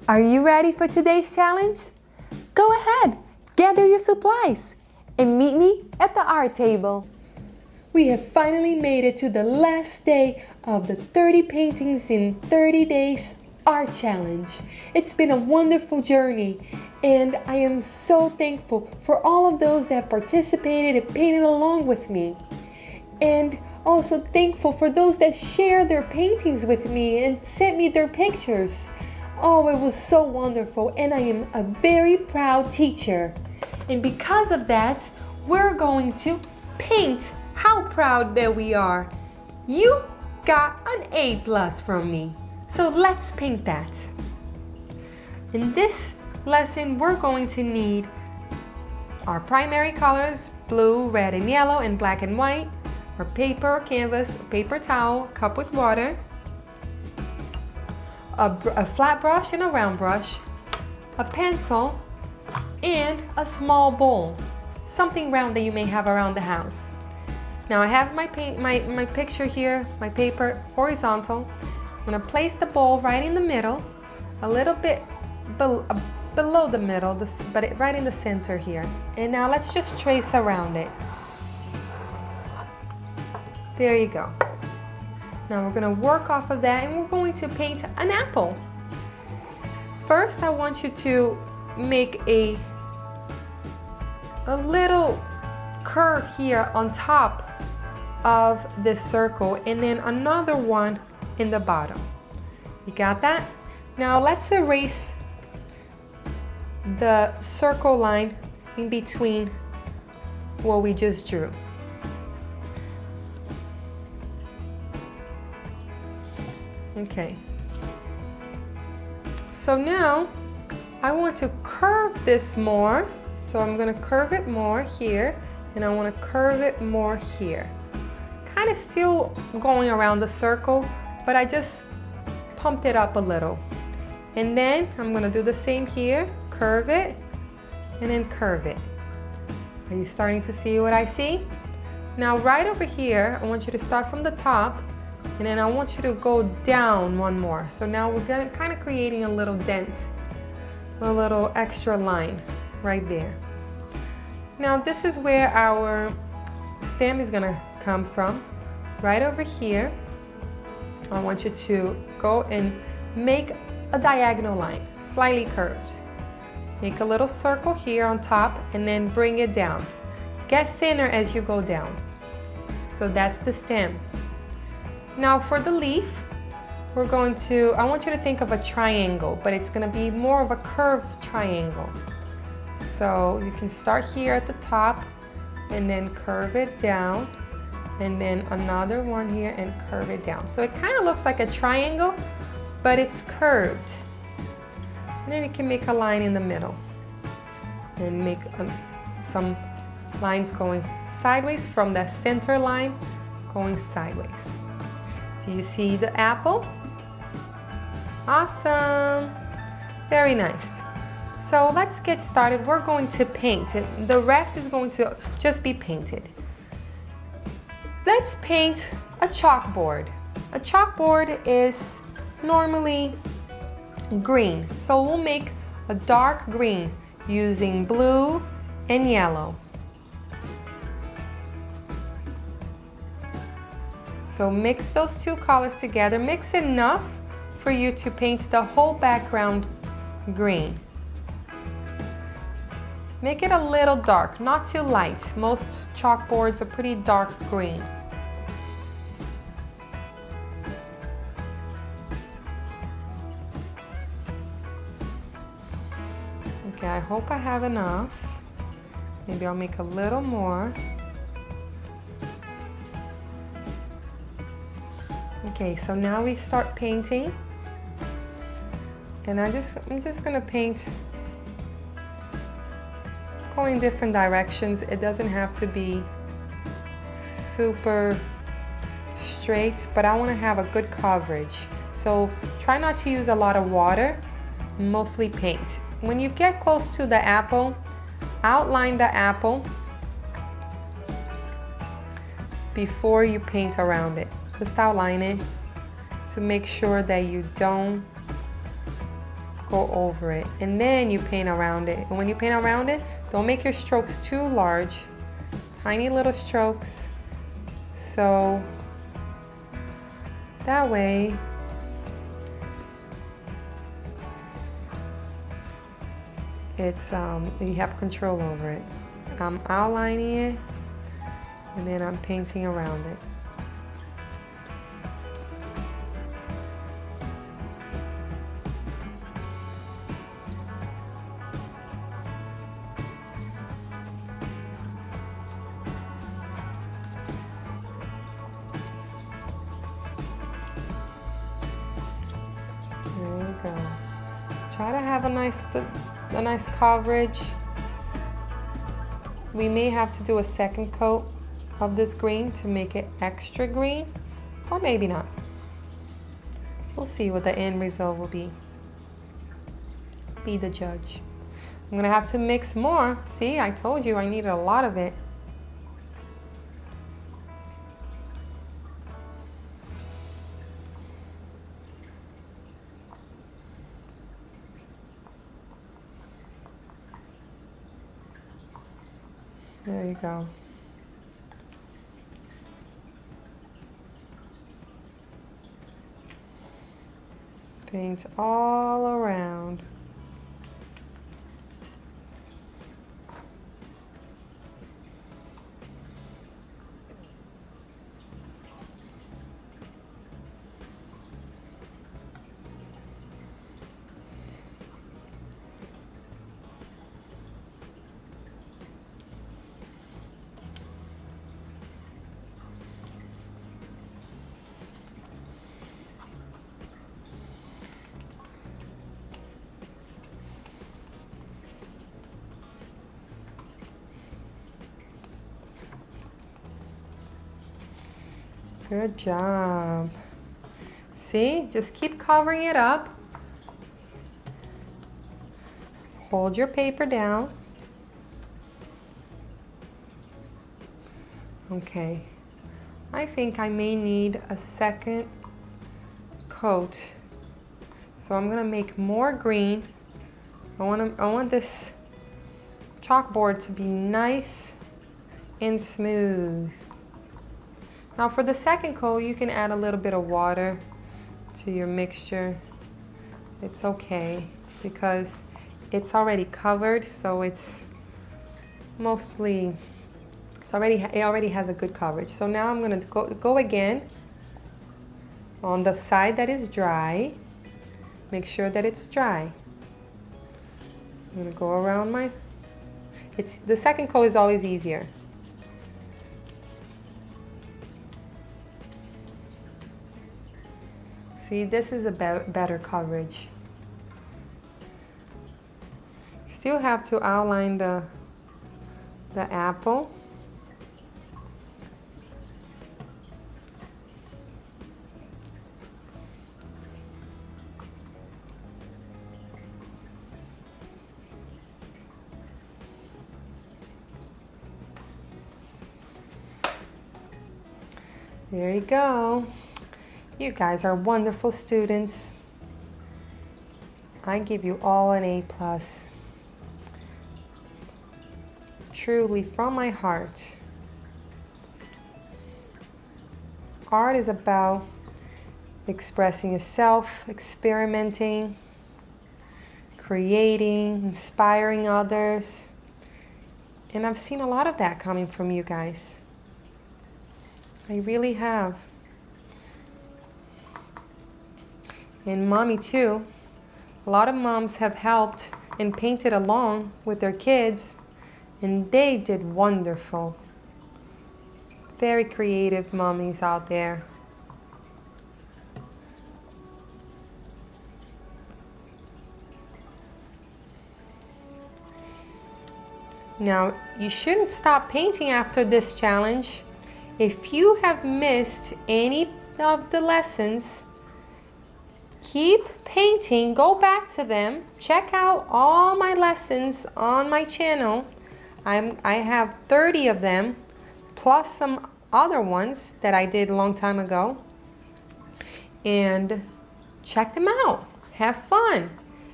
Are you ready for today's challenge? Go ahead, gather your supplies, and meet me at the art table. We have finally made it to the last day of the 30 paintings in 30 days art challenge. It's been a wonderful journey, and I am so thankful for all of those that participated and painted along with me. And also thankful for those that shared their paintings with me and sent me their pictures. Oh, it was so wonderful, and I am a very proud teacher. And because of that, we're going to paint. How proud that we are. You got an A+ from me. So let's paint that. In this lesson, we're going to need our primary colors, blue, red, and yellow, and black and white, our paper or canvas, a paper towel, cup with water, a flat brush and a round brush, a pencil, and a small bowl, something round that you may have around the house. Now I have my picture here, my paper horizontal. I'm gonna place the bowl right in the middle, a little bit below the middle, but right in the center here. And now let's just trace around it. There you go. Now we're gonna work off of that, and we're going to paint an apple. First, I want you to make a little curve here on top of this circle, and then another one in the bottom. You got that? Now let's erase the circle line in between what we just drew. Okay, so now I want to curve this more, so I'm going to curve it more here, and I want to curve it more here. Kind of still going around the circle, but I just pumped it up a little. And then I'm going to do the same here, curve it, and then curve it. Are you starting to see what I see? Now right over here, I want you to start from the top, and then I want you to go down one more. So now we're kind of creating a little dent, a little extra line right there. Now this is where our stem is gonna come from. Right over here, I want you to go and make a diagonal line, slightly curved. Make a little circle here on top, and then bring it down. Get thinner as you go down. So that's the stem. Now for the leaf, I want you to think of a triangle, but it's gonna be more of a curved triangle. So you can start here at the top and then curve it down, and then another one here and curve it down. So it kind of looks like a triangle, but it's curved. And then you can make a line in the middle and make some lines going sideways from the center line, going sideways. Do you see the apple? Awesome, very nice. So let's get started. We're going to paint, and the rest is going to just be painted. Let's paint a chalkboard. A chalkboard is normally green, so we'll make a dark green using blue and yellow. So mix those two colors together. Mix enough for you to paint the whole background green. Make it a little dark, not too light. Most chalkboards are pretty dark green. Okay, I hope I have enough. Maybe I'll make a little more. Okay, so now we start painting. And I'm just gonna paint going different directions. It doesn't have to be super straight, but I want to have a good coverage. So try not to use a lot of water, mostly paint. When you get close to the apple, outline the apple before you paint around it. Just outline it to make sure that you don't go over it, and then you paint around it. And when you paint around it, don't make your strokes too large. Tiny little strokes, so that way it's you have control over it. I'm outlining it, and then I'm painting around it. There you go. Try to have a nice coverage. We may have to do a second coat of this green to make it extra green, or maybe not. We'll see what the end result will be. Be the judge. I'm gonna have to mix more. See, I told you I needed a lot of it. There you go. Paint all around. Good job. See, just keep covering it up. Hold your paper down. Okay, I think I may need a second coat. So I'm gonna make more green. I want this chalkboard to be nice and smooth. Now for the second coat, you can add a little bit of water to your mixture. It's okay because it's already covered, so it already has a good coverage. So now I'm gonna go again on the side that is dry. Make sure that it's dry. I'm gonna go around the second coat is always easier. See, this is a better coverage. Still have to outline the apple. There you go. You guys are wonderful students. I give you all an A+. Truly, from my heart. Art is about expressing yourself, experimenting, creating, inspiring others. And I've seen a lot of that coming from you guys. I really have. And mommy too. A lot of moms have helped and painted along with their kids, and they did wonderful. Very creative mommies out there. Now, you shouldn't stop painting after this challenge. If you have missed any of the lessons, keep painting, go back to them, check out all my lessons on my channel. I have 30 of them, plus some other ones that I did a long time ago. And check them out, have fun.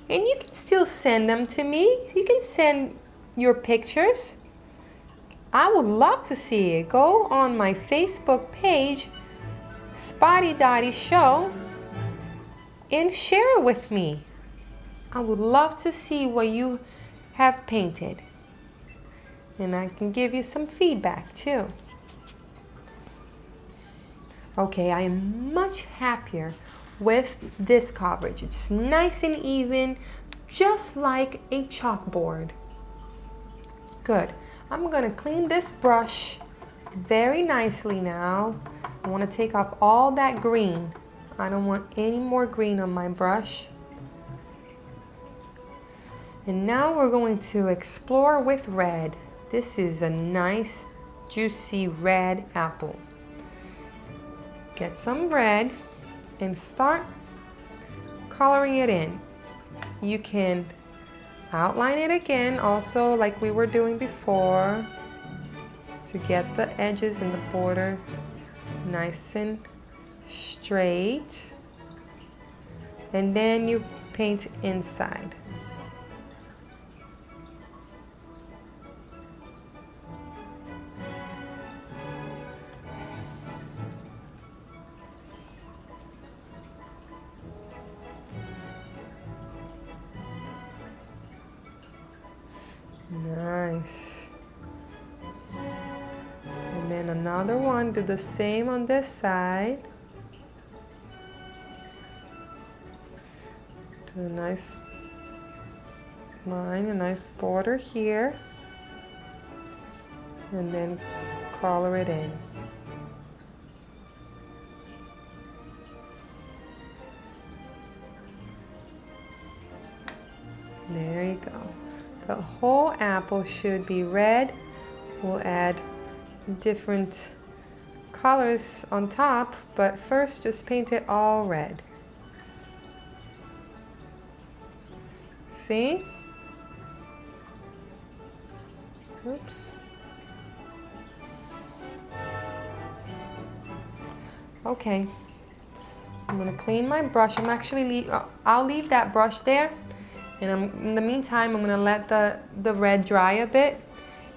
And you can still send them to me. You can send your pictures. I would love to see it. Go on my Facebook page, Spotty Dotty Show, and share it with me. I would love to see what you have painted. And I can give you some feedback too. Okay, I am much happier with this coverage. It's nice and even, just like a chalkboard. Good. I'm gonna clean this brush very nicely now. I wanna take off all that green. I don't want any more green on my brush. And now we're going to explore with red. This is a nice, juicy red apple. Get some red and start coloring it in. You can outline it again also like we were doing before to get the edges and the border nice and straight. And then you paint inside. Nice. And then another one, do the same on this side. Do a nice line, a nice border here. And then color it in. There you go. The whole apple should be red. We'll add different colors on top, but first just paint it all red. See? Oops. Okay. I'm gonna clean my brush. I'll leave that brush there. And in the meantime, I'm gonna let the red dry a bit.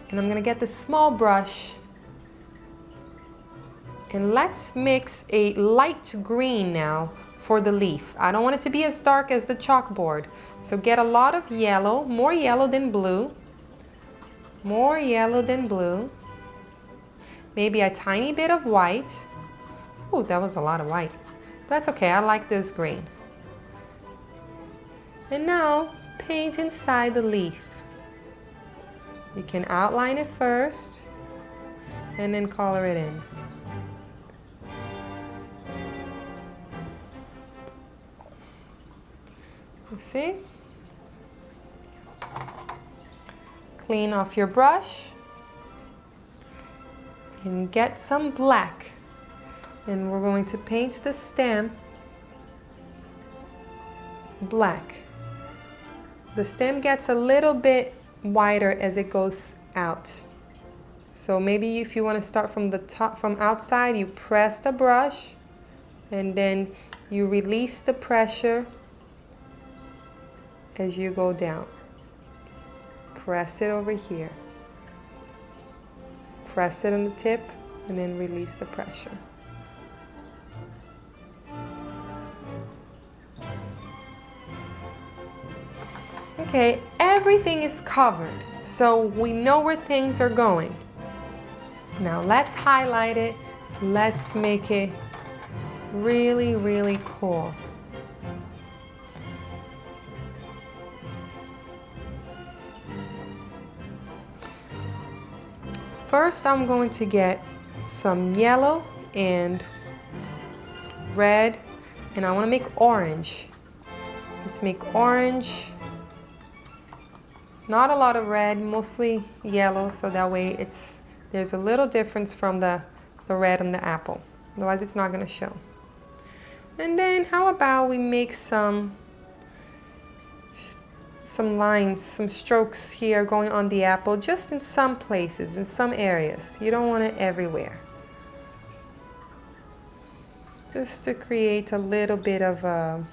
And I'm gonna get the small brush. And let's mix a light green now for the leaf. I don't want it to be as dark as the chalkboard. So get a lot of yellow, more yellow than blue. More yellow than blue. Maybe a tiny bit of white. Ooh, that was a lot of white. That's okay, I like this green. And now, paint inside the leaf. You can outline it first, and then color it in. You see? Clean off your brush, and get some black. And we're going to paint the stem black. The stem gets a little bit wider as it goes out. So maybe if you want to start from the top, from outside, you press the brush and then you release the pressure as you go down. Press it over here. Press it on the tip and then release the pressure. Okay, everything is covered, so we know where things are going. Now let's highlight it. Let's make it really, really cool. First, I'm going to get some yellow and red, and I want to make orange. Let's make orange. Not a lot of red, mostly yellow, so that way there's a little difference from the red on the apple. Otherwise, it's not going to show. And then how about we make some lines, some strokes here going on the apple, just in some places, in some areas. You don't want it everywhere. Just to create a little bit of a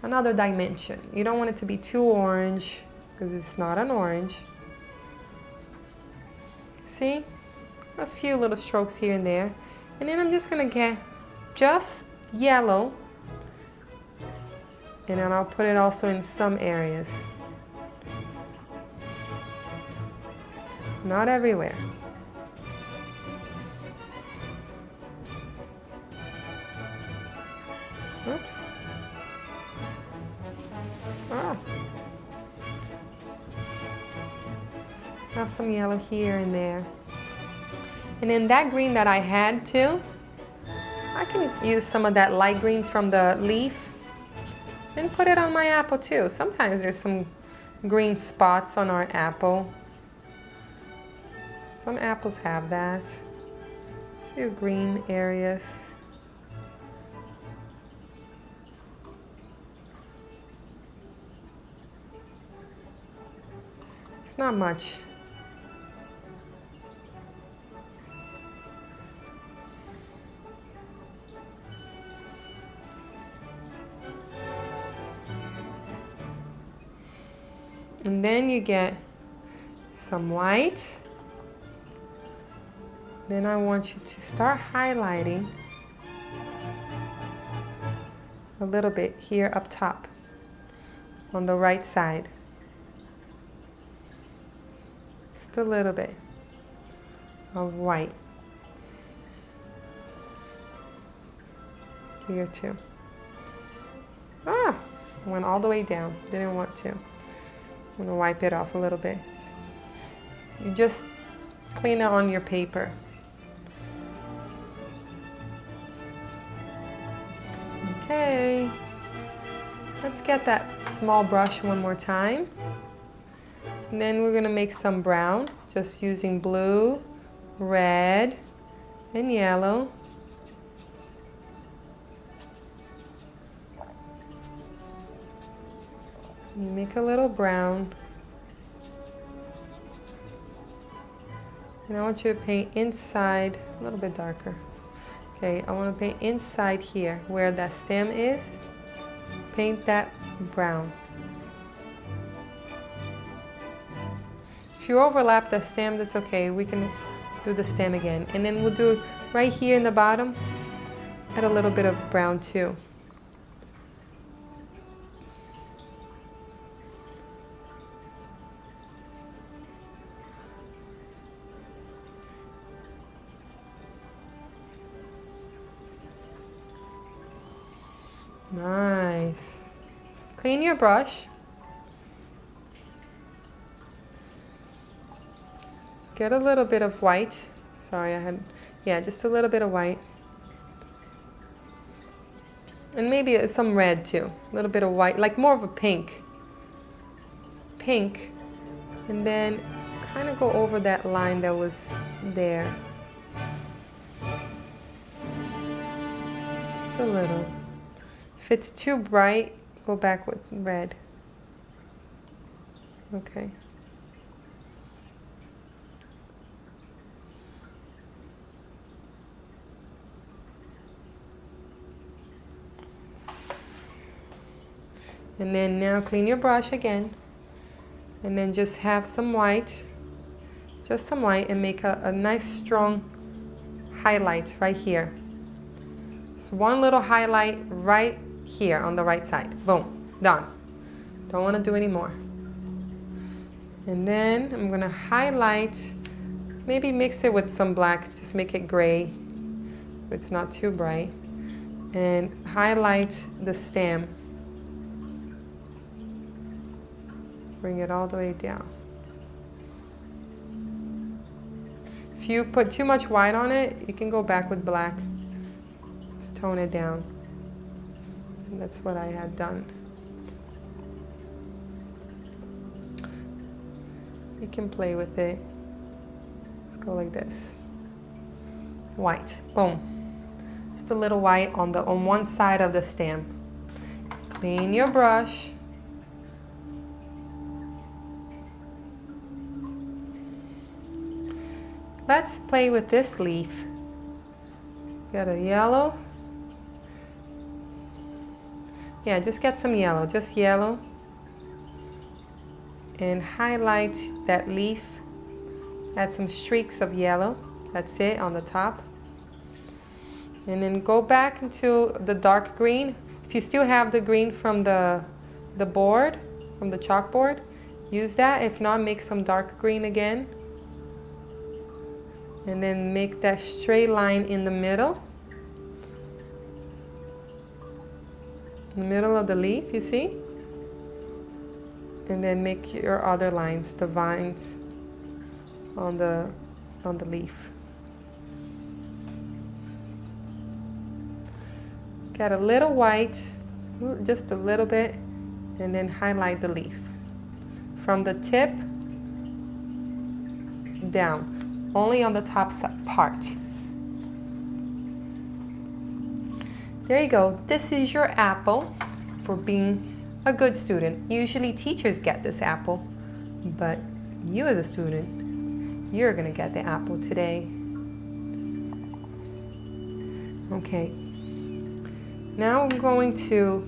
another dimension. You don't want it to be too orange because it's not an orange. See? A few little strokes here and there. And then I'm just gonna get just yellow, and then I'll put it also in some areas. Not everywhere. Oops. Oh. Have some yellow here and there. And then that green that I had too, I can use some of that light green from the leaf and put it on my apple too. Sometimes there's some green spots on our apple. Some apples have that. A few green areas. It's not much. And then you get some white. Then I want you to start highlighting a little bit here up top on the right side. Just a little bit of white here too. Ah, went all the way down. Didn't want to. I'm gonna wipe it off a little bit. You just clean it on your paper. Okay, let's get that small brush one more time. And then we're gonna make some brown, just using blue, red, and yellow. Make a little brown. And I want you to paint inside, a little bit darker. Okay, I want to paint inside here, where that stem is. Paint that brown. If you overlap the stem, that's okay. We can do the stem again. And then we'll do right here in the bottom, add a little bit of brown too. Nice. Clean your brush. Get a little bit of white. Sorry, yeah, just a little bit of white. And maybe some red too. A little bit of white, like more of a pink. Pink. And then kind of go over that line that was there. Just a little. If it's too bright, go back with red. Okay. And then now clean your brush again. And then just have some white. Just some white, and make a nice strong highlight right here. Just one little highlight right here on the right side. Boom, done. Don't want to do any more. And then I'm gonna highlight, maybe mix it with some black, just make it gray. It's not too bright. And highlight the stem. Bring it all the way down. If you put too much white on it, you can go back with black. Just tone it down. And that's what I had done. You can play with it. Let's go like this. White, boom. Just a little white on one side of the stem. Clean your brush. Let's play with this leaf. Got a yellow. Yeah, just get some yellow, just yellow. And highlight that leaf. Add some streaks of yellow. That's it on the top. And then go back into the dark green. If you still have the green from the board, from the chalkboard, use that. If not, make some dark green again. And then make that straight line in the middle. In the middle of the leaf, you see? And then make your other lines, the vines on the leaf. Get a little white, just a little bit, and then highlight the leaf. From the tip down, only on the top part. There you go. This is your apple for being a good student. Usually teachers get this apple, but you as a student, you're gonna get the apple today. Okay. Now I'm going to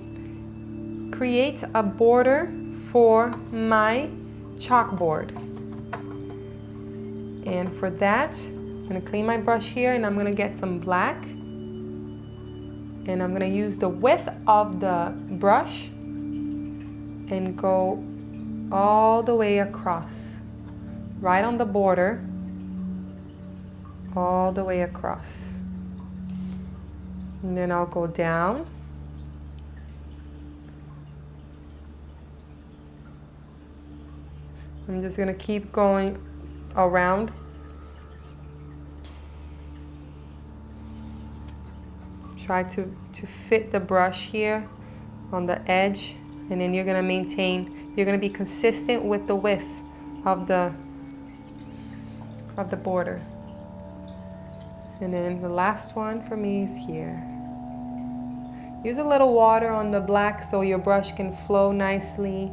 create a border for my chalkboard. And for that, I'm gonna clean my brush here and I'm gonna get some black. And I'm gonna use the width of the brush and go all the way across, right on the border, all the way across. And then I'll go down. I'm just gonna keep going around. Try to fit the brush here on the edge, and then you're gonna be consistent with the width of the border. And then the last one for me is here. Use a little water on the black so your brush can flow nicely.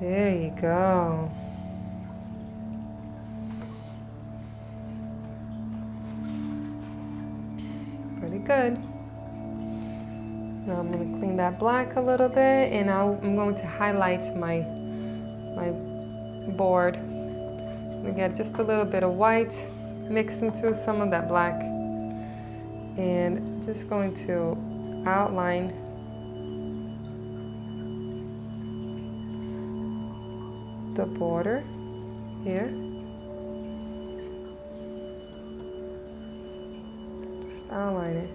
There you go. Pretty good. Now I'm going to clean that black a little bit, and I'm going to highlight my board. I'm going to get just a little bit of white, mix into some of that black, and just going to outline the border here. Just outline it.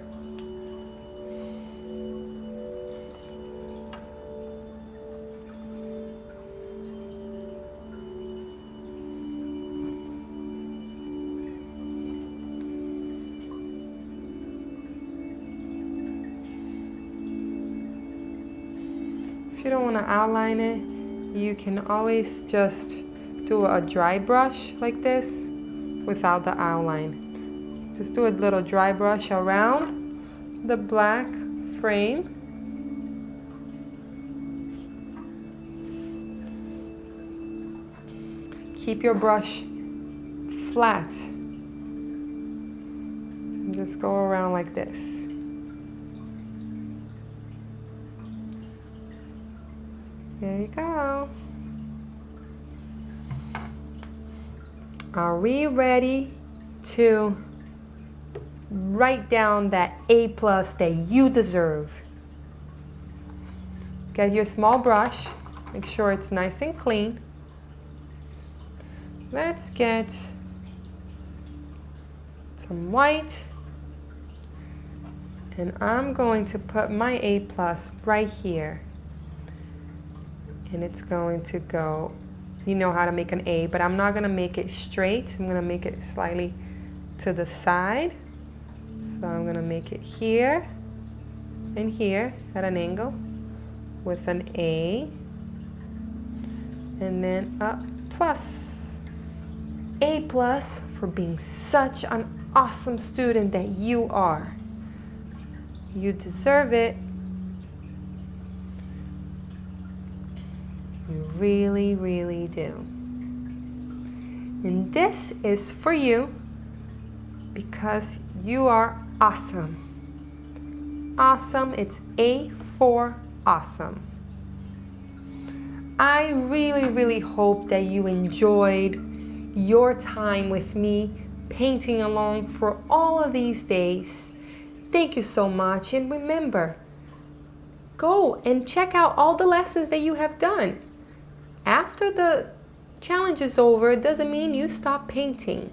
If you don't want to outline it, you can always just do a dry brush like this without the outline. Just do a little dry brush around the black frame. Keep your brush flat. And just go around like this. There you go. Are we ready to write down that A+ that you deserve? Get your small brush. Make sure it's nice and clean. Let's get some white. And I'm going to put my A+ right here. And it's going to go, you know how to make an A, but I'm not gonna make it straight. I'm gonna make it slightly to the side. So I'm gonna make it here and here at an angle with an A. And then a plus. A+ for being such an awesome student that you are. You deserve it. You really, really do. And this is for you because you are awesome. Awesome. It's A for awesome. I really hope that you enjoyed your time with me painting along for all of these days. Thank you so much. And remember, go and check out all the lessons that you have done. After the challenge is over, it doesn't mean you stop painting.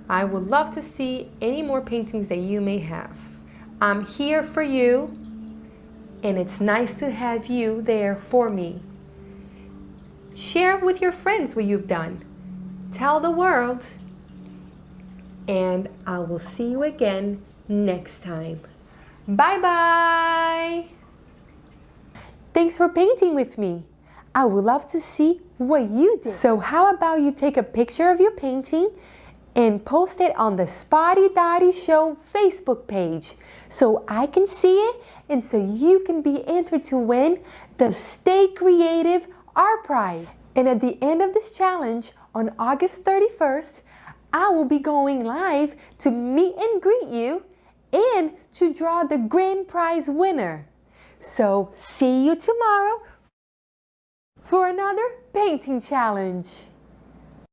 I would love to see any more paintings that you may have. I'm here for you, and it's nice to have you there for me. Share with your friends what you've done. Tell the world, and I will see you again next time. Bye-bye. Thanks for painting with me. I would love to see what you did. So how about you take a picture of your painting and post it on the Spotty Dotty Show Facebook page so I can see it and so you can be entered to win the Stay Creative Art Prize. And at the end of this challenge on August 31st, I will be going live to meet and greet you and to draw the grand prize winner. So see you tomorrow for another painting challenge.